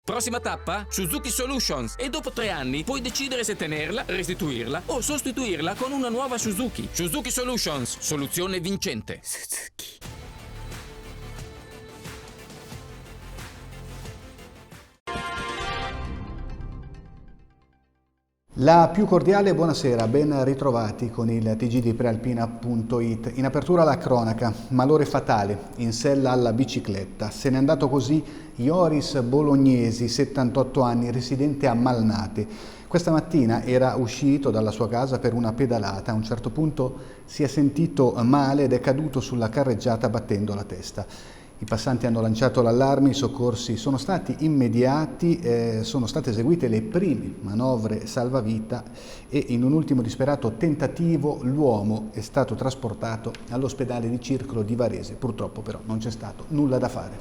Prossima tappa? Suzuki Solutions. E dopo 3 anni puoi decidere se tenerla, restituirla o sostituirla con una nuova Suzuki. Suzuki Solutions. Soluzione vincente. Suzuki. La più cordiale buonasera, ben ritrovati con il TG di Prealpina.it. In apertura la cronaca, malore fatale in sella alla bicicletta. Se n'è andato così Ioris Bolognesi, 78 anni, residente a Malnate. Questa mattina era uscito dalla sua casa per una pedalata. A un certo punto si è sentito male ed è caduto sulla carreggiata battendo la testa. I passanti hanno lanciato l'allarme, i soccorsi sono stati immediati, sono state eseguite le prime manovre salvavita e in un ultimo disperato tentativo l'uomo è stato trasportato all'ospedale di Circolo di Varese. Purtroppo però non c'è stato nulla da fare.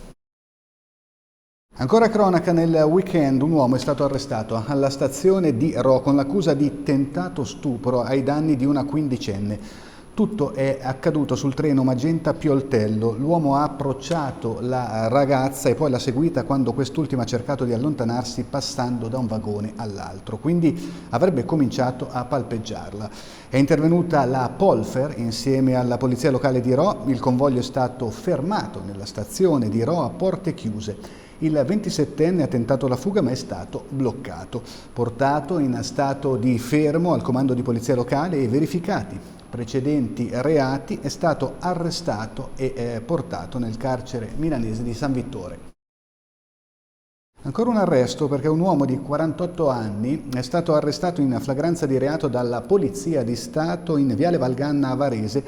Ancora cronaca, nel weekend un uomo è stato arrestato alla stazione di Rho con l'accusa di tentato stupro ai danni di una quindicenne. Tutto è accaduto sul treno Magenta-Pioltello. L'uomo ha approcciato la ragazza e poi l'ha seguita quando quest'ultima ha cercato di allontanarsi passando da un vagone all'altro, quindi avrebbe cominciato a palpeggiarla. È intervenuta la Polfer insieme alla polizia locale di Rho. Il convoglio è stato fermato nella stazione di Rho a porte chiuse. Il 27enne ha tentato la fuga ma è stato bloccato, portato in stato di fermo al comando di polizia locale e verificati precedenti reati, è stato arrestato e portato nel carcere milanese di San Vittore. Ancora un arresto perché un uomo di 48 anni è stato arrestato in flagranza di reato dalla Polizia di Stato in Viale Valganna a Varese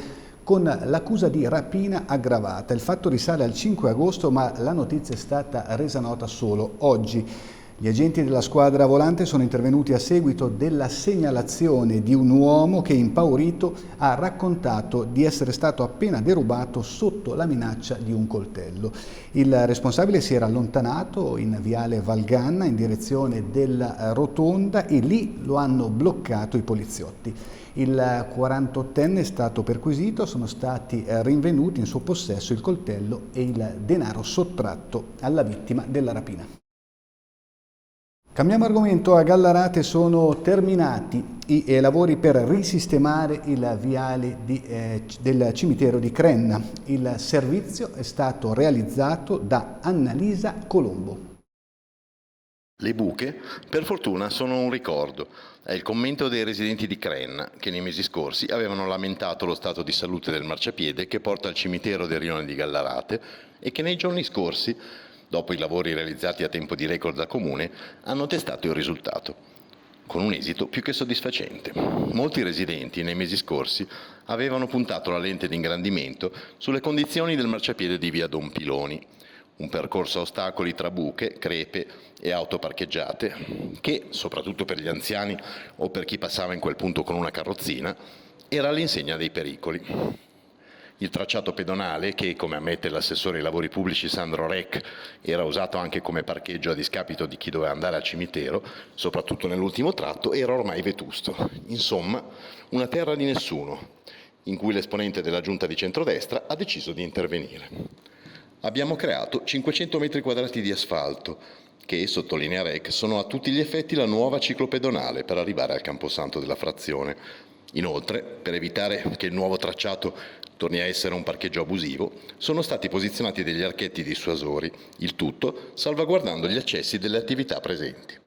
con l'accusa di rapina aggravata. Il fatto risale al 5 agosto ma la notizia è stata resa nota solo oggi. Gli agenti della squadra volante sono intervenuti a seguito della segnalazione di un uomo che, impaurito, ha raccontato di essere stato appena derubato sotto la minaccia di un coltello. Il responsabile si era allontanato in Viale Valganna in direzione della rotonda e lì lo hanno bloccato i poliziotti. Il 48enne è stato perquisito, sono stati rinvenuti in suo possesso il coltello e il denaro sottratto alla vittima della rapina. Cambiamo argomento, a Gallarate sono terminati i lavori per risistemare il viale del cimitero di Crenna. Il servizio è stato realizzato da Annalisa Colombo. Le buche, per fortuna, sono un ricordo. È il commento dei residenti di Crenna, che nei mesi scorsi avevano lamentato lo stato di salute del marciapiede che porta al cimitero del rione di Gallarate e che nei giorni scorsi, dopo i lavori realizzati a tempo di record dal Comune, hanno testato il risultato, con un esito più che soddisfacente. Molti residenti nei mesi scorsi avevano puntato la lente di ingrandimento sulle condizioni del marciapiede di via Don Piloni, un percorso a ostacoli tra buche, crepe e auto parcheggiate che, soprattutto per gli anziani o per chi passava in quel punto con una carrozzina, era all'insegna dei pericoli. Il tracciato pedonale, che, come ammette l'assessore ai lavori pubblici Sandro Rec, era usato anche come parcheggio a discapito di chi doveva andare al cimitero, soprattutto nell'ultimo tratto, era ormai vetusto. Insomma, una terra di nessuno, in cui l'esponente della giunta di centrodestra ha deciso di intervenire. Abbiamo creato 500 metri quadrati di asfalto, che, sottolinea Rec, sono a tutti gli effetti la nuova ciclopedonale per arrivare al camposanto della frazione. Inoltre, per evitare che il nuovo tracciato torni a essere un parcheggio abusivo, sono stati posizionati degli archetti dissuasori, il tutto salvaguardando gli accessi delle attività presenti.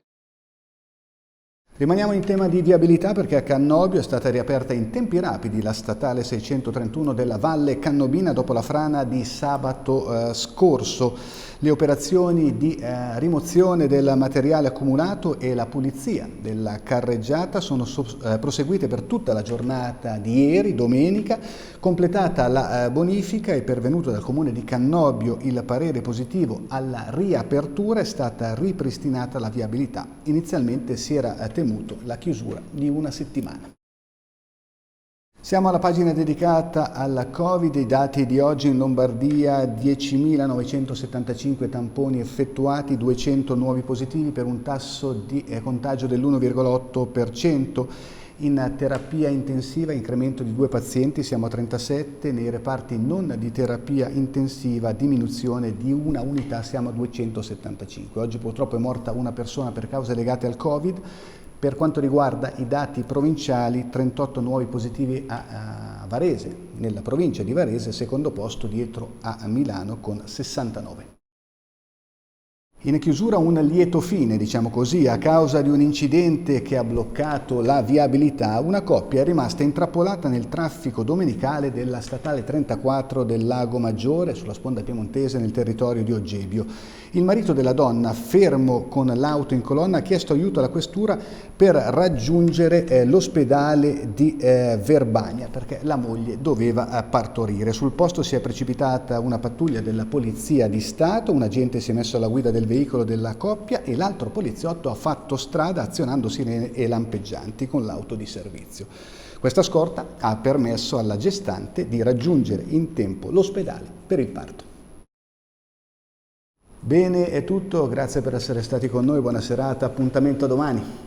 Rimaniamo in tema di viabilità perché a Cannobio è stata riaperta in tempi rapidi la statale 631 della Valle Cannobina dopo la frana di sabato scorso. Le operazioni di rimozione del materiale accumulato e la pulizia della carreggiata sono proseguite per tutta la giornata di ieri, domenica. Completata la bonifica e pervenuto dal Comune di Cannobio il parere positivo alla riapertura, è stata ripristinata la viabilità. Inizialmente si era temuto la chiusura di una settimana. Siamo alla pagina dedicata al Covid, i dati di oggi in Lombardia: 10.975 tamponi effettuati, 200 nuovi positivi per un tasso di contagio dell'1,8%. In terapia intensiva incremento di 2 pazienti, siamo a 37, nei reparti non di terapia intensiva diminuzione di una unità, siamo a 275. Oggi purtroppo è morta una persona per cause legate al Covid. Per quanto riguarda i dati provinciali, 38 nuovi positivi a Varese, nella provincia di Varese, secondo posto dietro a Milano con 69. In chiusura un lieto fine, diciamo così, a causa di un incidente che ha bloccato la viabilità, una coppia è rimasta intrappolata nel traffico domenicale della statale 34 del Lago Maggiore, sulla sponda piemontese nel territorio di Oggebio. Il marito della donna, fermo con l'auto in colonna, ha chiesto aiuto alla questura per raggiungere l'ospedale di Verbania, perché la moglie doveva partorire. Sul posto si è precipitata una pattuglia della Polizia di Stato, un agente si è messo alla guida del veicolo della coppia e l'altro poliziotto ha fatto strada azionando sirene e lampeggianti con l'auto di servizio. Questa scorta ha permesso alla gestante di raggiungere in tempo l'ospedale per il parto. Bene, è tutto, grazie per essere stati con noi, buona serata, appuntamento domani.